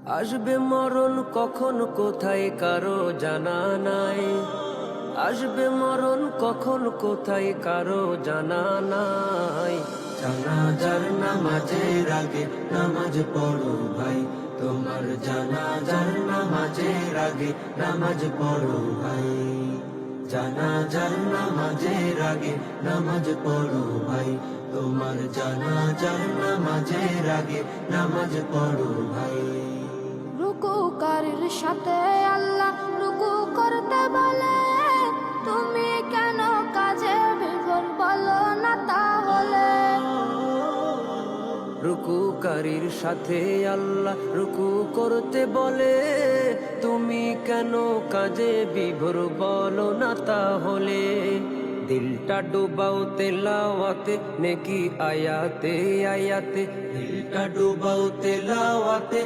আসবে মরণ কখন কোথায় কারো জানা নাই। আসবে মরণ কখন কোথায় কারো জানা নাই। জানাজার নামাজের আগে নামাজ পড়ো ভাই, তোমার জানাজার নামাজের আগে নামাজ পড়ো ভাই। জানাজার নামাজের আগে নামাজ পড়ো ভাই, তোমার জানাজার নামাজের আগে নামাজ পড়ো ভাই। রুকুকারীর সাথে আল্লাহ রুকু করতে বলে, তুমি কেন কাজে বিভোর বলো না তাহলে। রুকুকারীর সাথে আল্লাহ রুকু করতে বলে, তুমি কেন কাজে বিভোর বলো না তাহলে। দিলটা ডুবাও তেলাওয়াতে নেকি আয়াতে আয়াতে, দিলটা ডুবাও তেলাওয়াতে